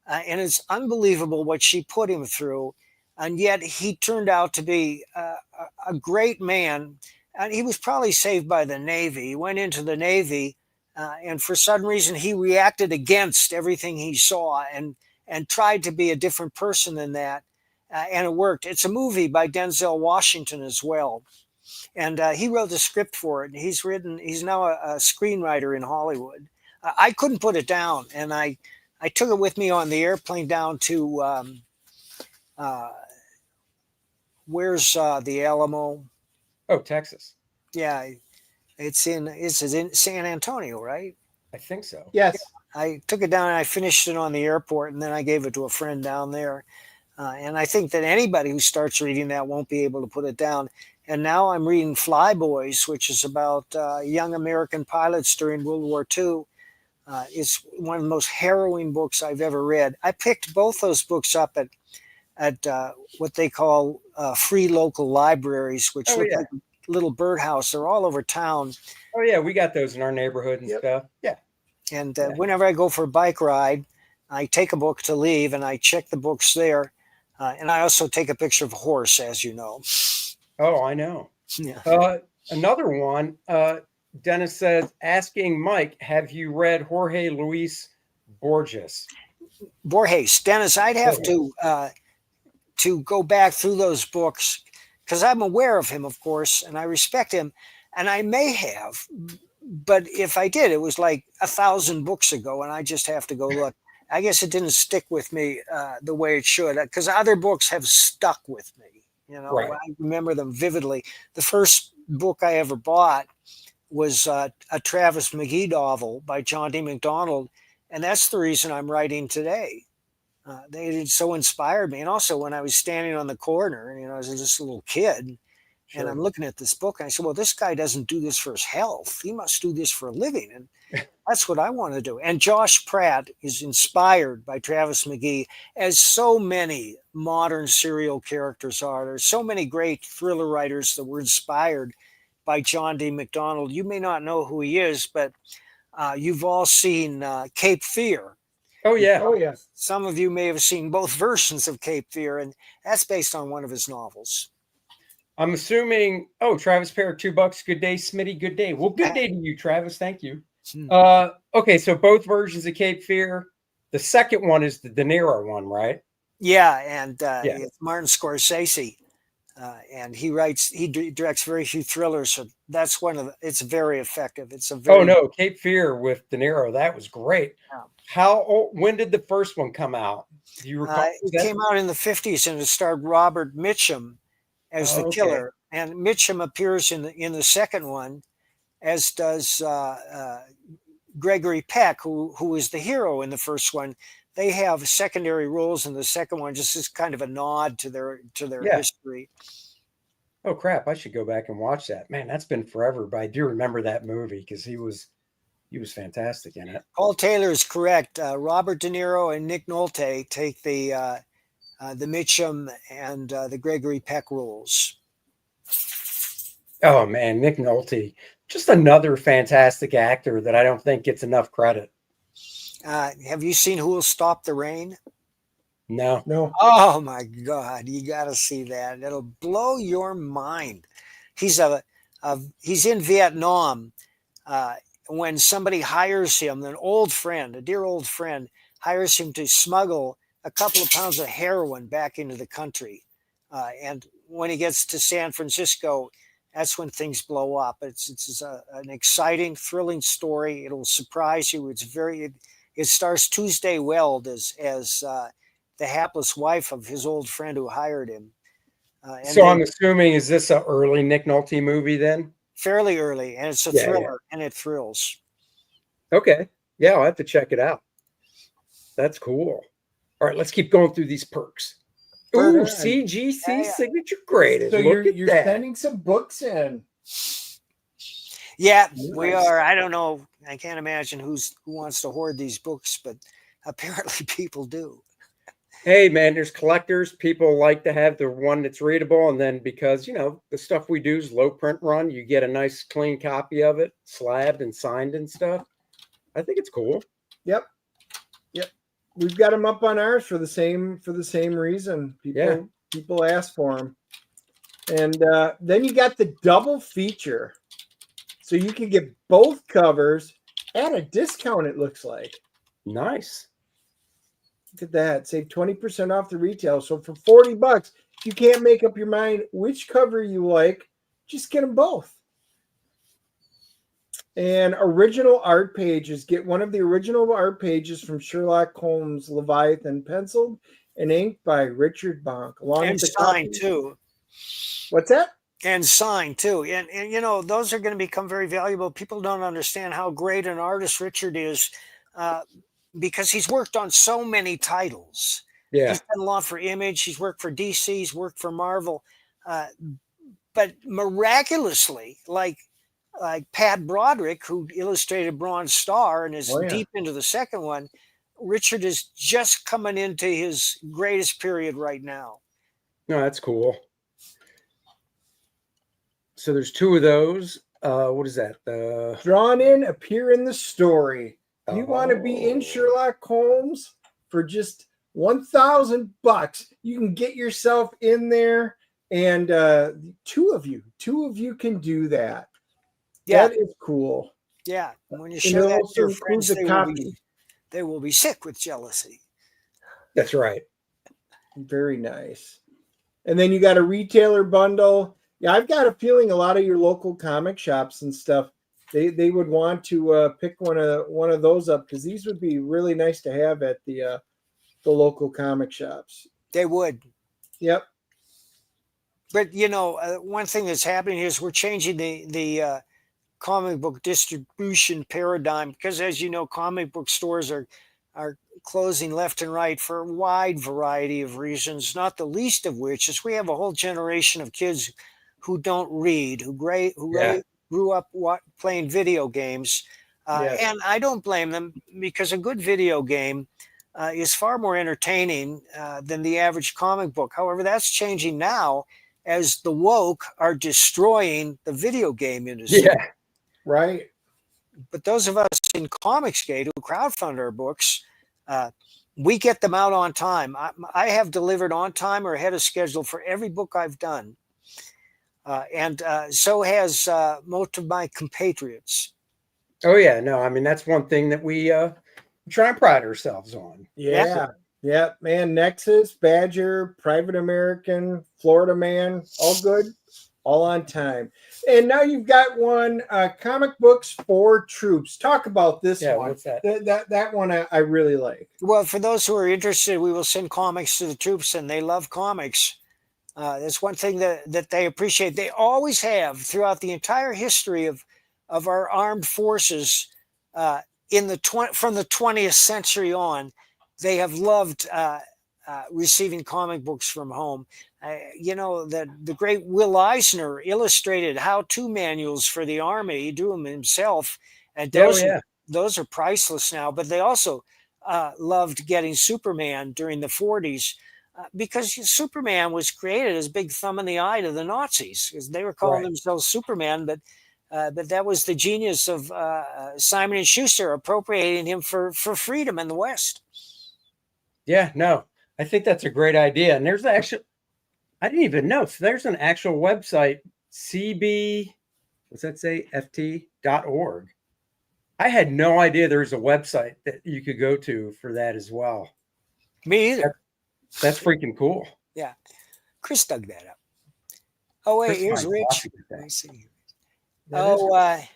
and it's unbelievable what she put him through. And yet he turned out to be a great man, and he was probably saved by the Navy. He went into the Navy, and for some reason he reacted against everything he saw and tried to be a different person than that, and it worked. It's a movie by Denzel Washington as well. And he wrote the script for it. He's now a screenwriter in Hollywood. I couldn't put it down, and I took it with me on the airplane down to where's the Alamo? Oh, Texas. Yeah, it's in San Antonio, right? I think so. Yes. I took it down and I finished it on the airport, and then I gave it to a friend down there. And I think that anybody who starts reading that won't be able to put it down. And now I'm reading Flyboys, which is about young American pilots during World War II. It's one of the most harrowing books I've ever read. I picked both those books up at what they call free local libraries, which look like a little birdhouse. They're all over town. Oh, yeah, we got those in our neighborhood and stuff. Yeah. And whenever I go for a bike ride, I take a book to leave, and I check the books there. And I also take a picture of a horse, as you know. Oh, I know. Yeah. Another one, Dennis says, asking Mike, have you read Jorge Luis Borges? Dennis, I'd have to go back through those books because I'm aware of him, of course, and I respect him, and I may have, but if I did, it was like 1,000 books ago, and I just have to go look. I guess it didn't stick with me the way it should, because other books have stuck with me. You know, right. I remember them vividly. The first book I ever bought was a Travis McGee novel by John D. MacDonald, and that's the reason I'm writing today. They so inspired me. And also when I was standing on the corner, you know, as just a little kid, and I'm looking at this book, and I said, well, this guy doesn't do this for his health. He must do this for a living. And that's what I want to do. And Josh Pratt is inspired by Travis McGee, as so many modern serial characters are. There's so many great thriller writers that were inspired by John D. MacDonald. You may not know who he is, but you've all seen Cape Fear. Oh, yeah. Oh, yes. Some of you may have seen both versions of Cape Fear, and that's based on one of his novels. I'm assuming, Travis Parrott, $2. Good day, Smitty. Good day. Well, good day to you, Travis. Thank you. Okay, so both versions of Cape Fear. The second one is the De Niro one, right? Yeah, and it's Martin Scorsese. And he directs very few thrillers. So that's it's very effective. It's a very. Oh, no, Cape Fear with De Niro. That was great. Yeah. When did the first one come out? Do you recall? It came out in the 50s, and it starred Robert Mitchum as the killer. And Mitchum appears in the second one, as does Gregory Peck, who is the hero in the first one. They have secondary roles in the second one, just as kind of a nod to their history. Oh, crap. I should go back and watch that. Man, that's been forever, but I do remember that movie because he was fantastic in it. Paul Taylor is correct. Robert De Niro and Nick Nolte take the Mitchum and the Gregory Peck roles. Oh, man, Nick Nolte. Just another fantastic actor that I don't think gets enough credit. Have you seen Who Will Stop the Rain? No. Oh my God, you got to see that. It'll blow your mind. He's in Vietnam when somebody hires him, a dear old friend, hires him to smuggle a couple of pounds of heroin back into the country. And when he gets to San Francisco, that's when things blow up. It's an exciting, thrilling story. It'll surprise you. It stars Tuesday Weld as the hapless wife of his old friend who hired him. So I'm assuming, is this an early Nick Nolte movie then? Fairly early, and it's a Yeah, thriller, and it thrills. Okay. Yeah, I'll have to check it out. That's cool. All right, let's keep going through these perks. Ooh, CGC signature graded. So Look you're at that. sending some books in. Yeah, Nice. we are. I don't know. I can't imagine who wants to hoard these books, but apparently people do. Hey, man, there's collectors. People like to have the one that's readable. And then because, the stuff we do is low print run, you get a nice clean copy of it, slabbed and signed and stuff. I think it's cool. Yep. We've got them up on ours for the same reason. People ask for them. And then you got the double feature. So you can get both covers at a discount, it looks like. Nice. Look at that. Save 20% off the retail. So for $40, if you can't make up your mind which cover you like, just get them both. And original art pages. Get one of the original art pages from Sherlock Holmes, Leviathan, penciled and inked by Richard Bonk. Along And with the signed, copy. too. What's that? And signed, too. And those are going to become very valuable. People don't understand how great an artist Richard is because he's worked on so many titles. Yeah. He's done a lot for Image. He's worked for DC. He's worked for Marvel. But miraculously, like Pat Broderick, who illustrated Bronze Star and is deep into the second one, Richard is just coming into his greatest period right now. No, that's cool. So there's two of those. What is that? Drawn in, appear in the story. You want to be in Sherlock Holmes for just $1,000? You can get yourself in there, and two of you can do that. Yeah, that is cool. Yeah, when you show that to your friends, they will be sick with jealousy. That's right. Very nice. And then you got a retailer bundle. Yeah, I've got a feeling a lot of your local comic shops and stuff, they would want to pick one of those up because these would be really nice to have at the local comic shops. They would. Yep. But one thing that's happening is we're changing the comic book distribution paradigm because, as you know, comic book stores are closing left and right for a wide variety of reasons, not the least of which is we have a whole generation of kids who don't read, who grew up playing video games. And I don't blame them because a good video game is far more entertaining than the average comic book. However, that's changing now as the woke are destroying the video game industry. Yeah, right. But those of us in Comicsgate who crowdfund our books, we get them out on time. I have delivered on time or ahead of schedule for every book I've done. And so has most of my compatriots. Oh, yeah. No, I mean, that's one thing that we try and pride ourselves on. Yeah, man. Nexus, Badger, Private American, Florida Man, all good, all on time. And now you've got one, comic books for troops. Talk about this one. What's that? That one I really like. Well, for those who are interested, we will send comics to the troops, and they love comics. That's one thing that they appreciate. They always have throughout the entire history of our armed forces from the 20th century on. They have loved receiving comic books from home. The great Will Eisner illustrated how-to manuals for the Army. He drew them himself, and those are priceless now. But they also loved getting Superman during the 40s because Superman was created as big thumb in the eye to the Nazis because they were calling themselves Superman, but that was the genius of Simon and Schuster appropriating him for freedom in the West. Yeah, no, I think that's a great idea. And there's actually, I didn't even know. So there's an actual website, ft.org. I had no idea there's a website that you could go to for that as well. Me either. That's freaking cool. Yeah. Chris dug that up. Oh wait, Chris here's finds Rich. lots of good Let me things. see. That is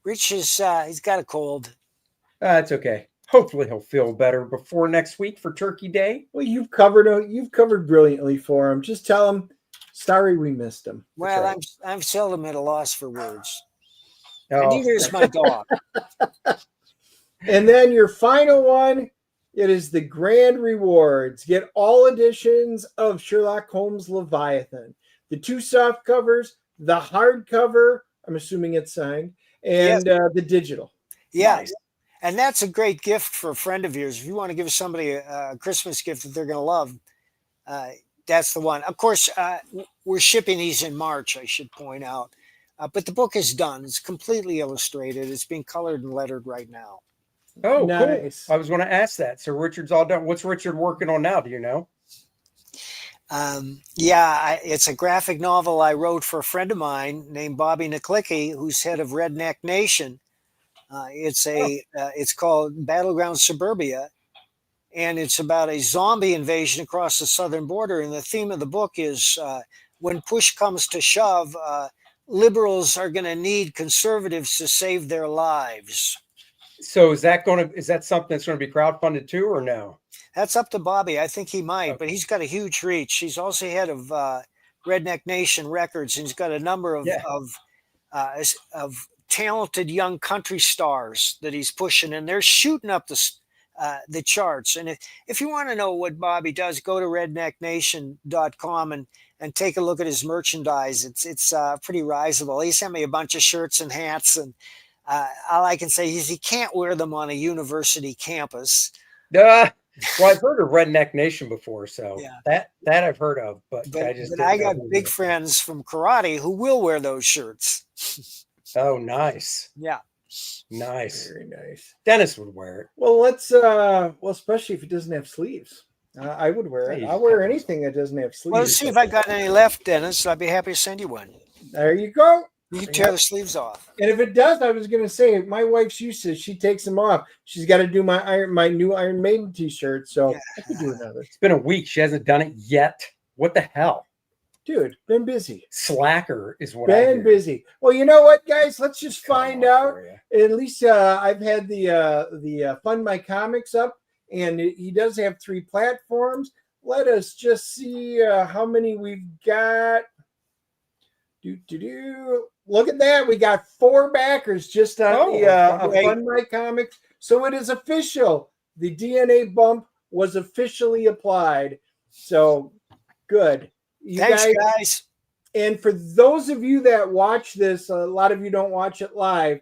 Rich is he's got a cold. That's okay. Hopefully he'll feel better before next week for Turkey Day. well, you've covered brilliantly for him. Just tell him, sorry we missed him. That's Well, right. I'm seldom at a loss for words. And Oh, neither is my dog. And then your final one, it is the grand rewards. Get all editions of Sherlock Holmes Leviathan. The 2 soft covers, the hardcover, I'm assuming it's signed, and the digital. Yeah. nice. And that's a great gift for a friend of yours. If you want to give somebody a Christmas gift that they're going to love, that's the one. Of course, we're shipping these in March, I should point out. But the book is done. It's completely illustrated. It's being colored and lettered right now. Oh, Nice. cool. I was going to ask that. So Richard's all done. What's Richard working on now? Do you know? It's a graphic novel I wrote for a friend of mine named Bobby Naklicki, who's head of Redneck Nation. It's called Battleground Suburbia, and it's about a zombie invasion across the southern border. And the theme of the book is when push comes to shove, liberals are going to need conservatives to save their lives. So is that something that's going to be crowdfunded too, or no? That's up to Bobby. I think he might, Okay. but he's got a huge reach. He's also head of Redneck Nation Records, and he's got a number of talented young country stars that he's pushing, and they're shooting up the charts. And if you want to know what Bobby does, go to rednecknation.com and take a look at his merchandise. It's pretty risable. He sent me a bunch of shirts and hats, and all I can say is he can't wear them on a university campus. Well, I've heard of Redneck Nation before, so Yeah. that I've heard of, but I got big friends from karate who will wear those shirts. Oh, nice. Yeah. Nice. Very nice. Dennis would wear it. Well, especially if it doesn't have sleeves. I would wear it. Hey, I'll wear anything that doesn't have sleeves. Well, let's see if I got any left, Dennis. I'd be happy to send you one. There you go. You can tear the sleeves off. And if it does, I was going to say, my wife's used to, she takes them off. She's got to do my new Iron Maiden t-shirt, so I could do another. It's been a week. She hasn't done it yet. What the hell? Dude, been busy. Slacker is what I Been hear. busy. Well, you know what, guys? Let's just Come find on out. for ya. At least I've had the Fund My Comics up, and he does have 3 platforms. Let us just see how many we've got. Look at that. We got 4 backers just on Fund My Comics. So it is official. The DNA bump was officially applied. So good. Thanks, guys. And for those of you that watch this, a lot of you don't watch it live.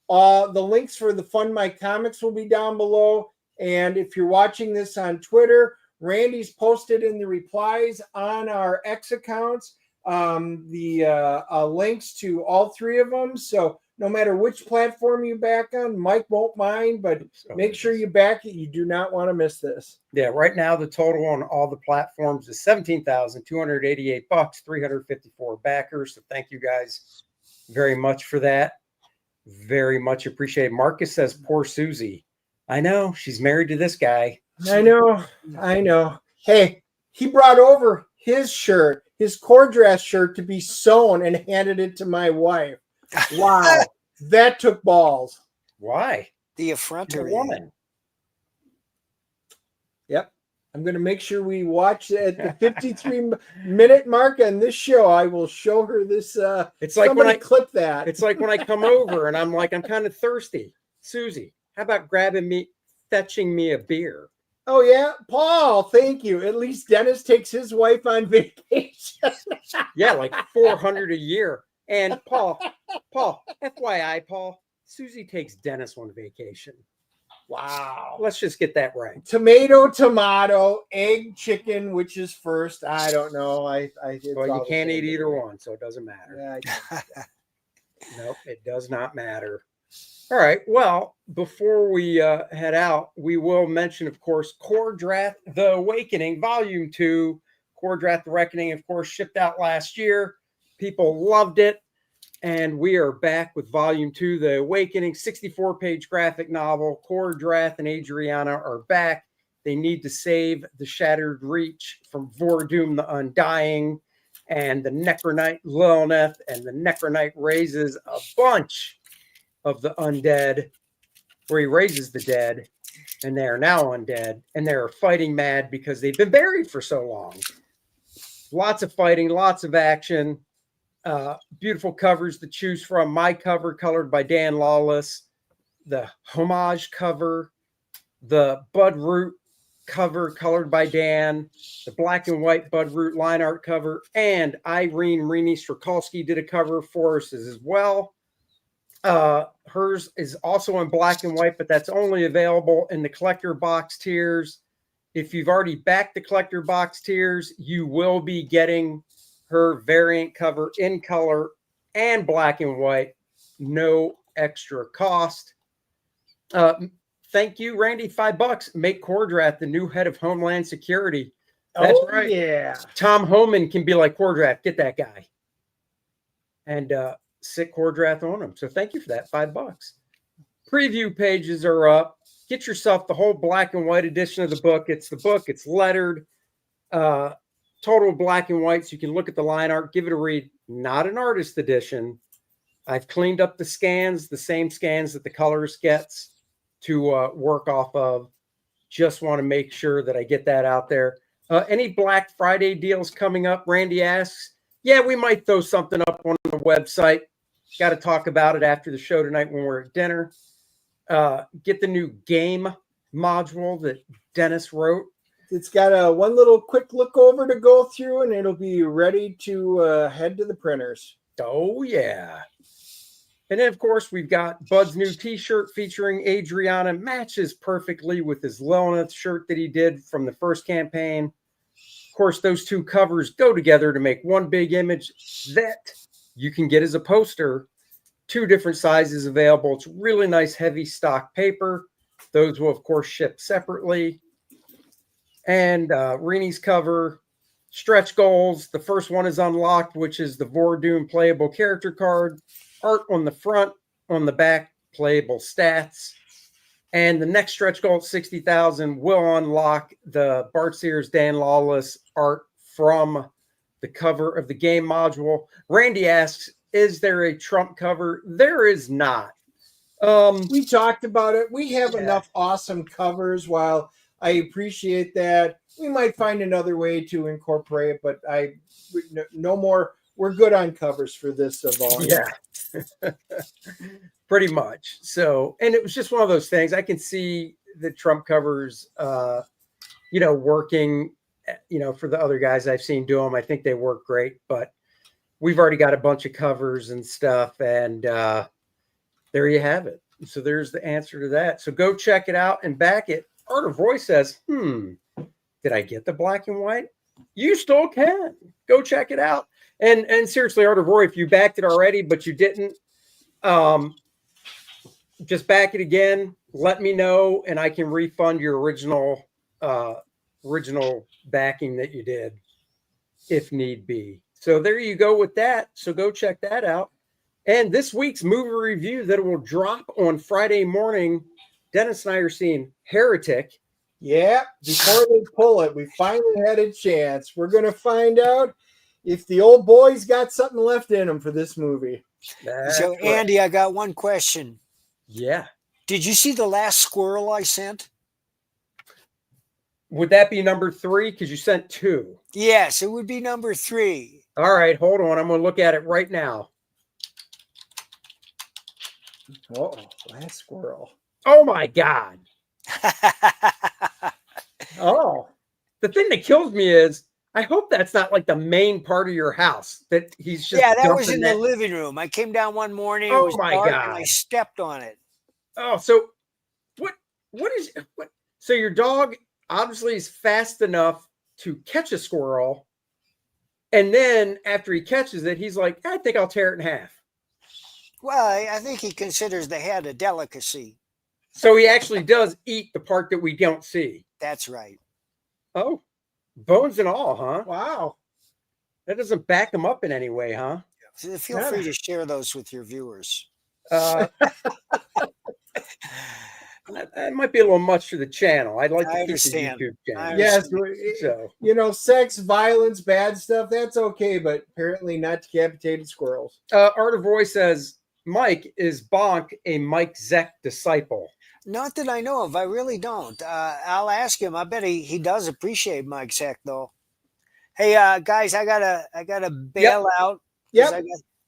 The links for the Fund My Comics will be down below. And if you're watching this on Twitter, Randy's posted in the replies on our X accounts the links to all 3 of them. So no matter which platform you back on, Mike won't mind, but make sure you back it. You do not want to miss this. Yeah, right now the total on all the platforms is $17,288, 354 backers. So thank you guys very much for that. Very much appreciated. Marcus says, poor Susie. I know, she's married to this guy. I know. Hey, he brought over his shirt, his Kor-Drath shirt, to be sewn and handed it to my wife. Wow, that took balls. Why? The The effrontery. woman. Yep. I'm going to make sure we watch at the 53-minute mark on this show. I will show her this. It's like somebody clip that. It's like when I come over and I'm like, I'm kind of thirsty. Susie, how about fetching me a beer? Oh, yeah. Paul, thank you. At least Dennis takes his wife on vacation. Yeah, like 400 a year. And Paul, FYI, Paul, Susie takes Dennis on vacation. Wow. Let's just get that right. Tomato, egg, chicken, which is first. I don't know. Well, you can't eat either one, so it doesn't matter. Yeah, Nope, it does not matter. All right. Well, before we head out, we will mention, of course, Kor-Drath, The Awakening, Volume 2. Kor-Drath, The Reckoning, of course, shipped out last year. People loved it. And we are back with Volume 2, The Awakening, 64-page graphic novel. Kor-Drath and Adriana are back. They need to save the Shattered Reach from Vordoom the Undying. and the Necronite Lilith, and the Necronite raises a bunch of the undead, where he raises the dead, and they are now undead, and they're fighting mad because they've been buried for so long. Lots of fighting, lots of action, beautiful covers to choose from. My cover, colored by Dan Lawless, the homage cover, the Bud Root cover, colored by Dan, the black and white Bud Root line art cover, and Irene Rini Strakalski did a cover for us as well. Hers is also in black and white, but that's only available in the collector box tiers. If you've already backed the collector box tiers, you will be getting her variant cover in color and black and white, no extra cost. Thank you, Randy. $5. Make Kor-Drath the new head of Homeland Security. That's right. Yeah. Tom Homan can be like, Kor-Drath, get that guy. And sit Kor-Drath on him. So thank you for that. $5. Preview pages are up. Get yourself the whole black and white edition of the book. It's the book. It's lettered. Total black and white. So you can look at the line art, give it a read. Not an artist edition. I've cleaned up the scans, the same scans that the colorist gets to work off of. Just want to make sure that I get that out there. Any Black Friday deals coming up? Randy asks. Yeah, we might throw something up on the website. Got to talk about it after the show tonight when we're at dinner. Get the new game module that Dennis wrote. It's got a one little quick look over to go through, and it'll be ready to head to the printers. Oh, yeah. And then, of course, we've got Bud's new T-shirt featuring Adriana. Matches perfectly with his Lilith shirt that he did from the first campaign. Of course, those two covers go together to make one big image that you can get as a poster. 2 different sizes available. It's really nice, heavy stock paper. Those will, of course, ship separately. And Rini's cover, stretch goals. The first one is unlocked, which is the Vordoom playable character card. Art on the front, on the back, playable stats. And the next stretch goal at 60,000 will unlock the Bart Sears Dan Lawless art from the cover of the game module. Randy asks, is there a Trump cover? There is not. We talked about it. We have enough awesome covers. While I appreciate that, we might find another way to incorporate it, but no more. We're good on covers for this volume. Yeah, pretty much. So, and it was just one of those things. I can see the Trump covers, working, for the other guys I've seen do them. I think they work great, but we've already got a bunch of covers and stuff, and there you have it. So there's the answer to that. So go check it out and back it. Art of Roy says, did I get the black and white? You still can. Go check it out. And seriously, Art of Roy, if you backed it already, but you didn't, just back it again. Let me know, and I can refund your original backing that you did, if need be. So there you go with that. So go check that out. And this week's movie review that will drop on Friday morning, Dennis and I are seeing Heretic. Yeah, before they pull it, we finally had a chance. We're going to find out if the old boy's got something left in him for this movie. So, Andy, I got one question. Yeah. Did you see the last squirrel I sent? Would that be number 3? Because you sent 2. Yes, it would be number 3. All right, hold on. I'm going to look at it right now. Oh, last squirrel. Oh, my God. Oh, the thing that kills me is I hope that's not like the main part of your house that he's just. Yeah, that was in the living room. I came down one morning. Oh, it was my dark, God. and I stepped on it. Oh, so what is what? So your dog obviously is fast enough to catch a squirrel. And then after he catches it, he's like, I think I'll tear it in half. Well, I think he considers the head a delicacy. So he actually does eat the part that we don't see. That's right. Oh, bones and all, huh? Wow. That doesn't back him up in any way, huh? So feel free to share those with your viewers. That might be a little much for the channel. I'd like to I keep the understand. YouTube channel. Yes, So you know, sex, violence, bad stuff, that's okay, but apparently not decapitated squirrels. Art of Roy says, Mike, is Bonk a Mike Zeck disciple? Not that I know of. I really don't. I'll ask him. I bet he does appreciate Mike Sack though. Hey, guys, I gotta bail out. 'Cause Yep.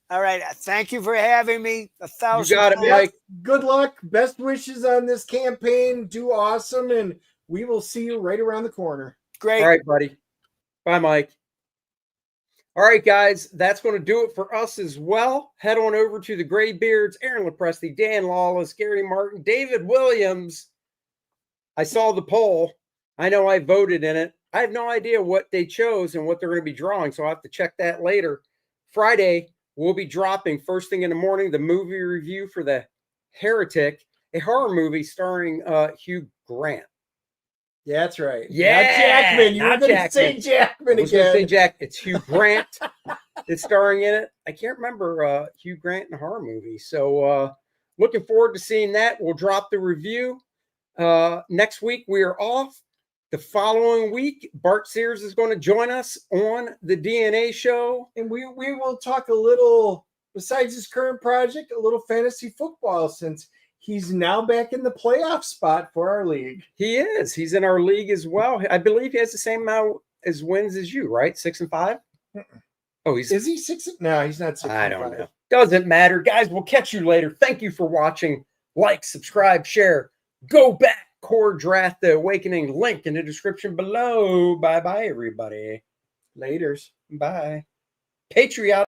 All right. Thank you for having me. You 1,000 got it, times. Mike. Good luck. Best wishes on this campaign. Do awesome, and we will see you right around the corner. Great. All right, buddy. Bye, Mike. All right, guys, that's going to do it for us as well. Head on over to the Graybeards, Aaron Lepresti, Dan Lawless, Gary Martin, David Williams. I saw the poll. I know I voted in it. I have no idea what they chose and what they're going to be drawing, so I'll have to check that later. Friday, we'll be dropping first thing in the morning the movie review for The Heretic, a horror movie starring Hugh Grant. Yeah, that's right. Yeah, not Jackman. You were not going to say Jackman. Jackman I was going to say again. Jack. It's Hugh Grant that's starring in it. I can't remember Hugh Grant in a horror movie. So looking forward to seeing that. We'll drop the review. Next week, we are off. The following week, Bart Sears is going to join us on the DNA show. And we will talk a little, besides his current project, a little fantasy football, since he's now back in the playoff spot for our league. He is. He's in our league as well. I believe he has the same amount as wins as you, right? 6-5? Oh, Is he 6? No, he's not 6. I don't know. Doesn't matter. Guys, we'll catch you later. Thank you for watching. Like, subscribe, share. Go back. Kor-Drath, The Awakening. Link in the description below. Bye-bye, everybody. Laters. Bye. Patriot.